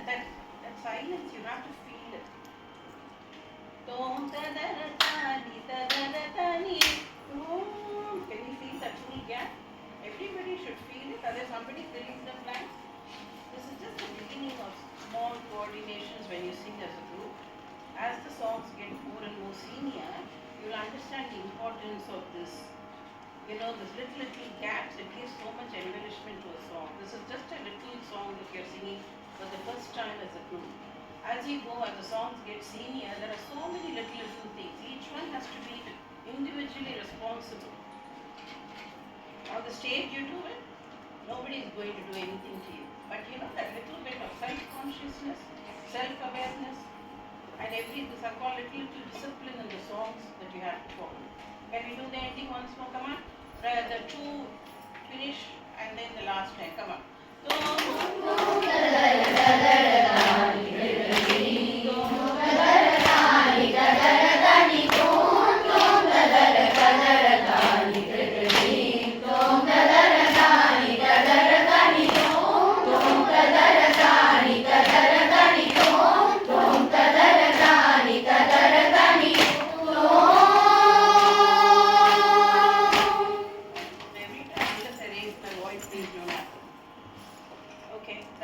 that silence, you have to feel it. Tom tadara tani tadara tani. Can you feel that full gap? Everybody should feel it. Otherwise somebody filling the blanks. This is just the beginning of small coordinations when you sing as a group. As the songs get more and more senior, you'll understand the importance of this. This little gaps, it gives so much embellishment to a song. This is just a little song that you're singing for the first time as a group. As you go, as the songs get senior, there are so many little things. Each one has to be individually responsible. On the stage you do it, nobody is going to do anything to you. But that little bit of self-consciousness, self-awareness, and everything, I call little discipline in the songs that you have to follow. Can we do the ending once more? Come on. The two finish and then the last time. Come on.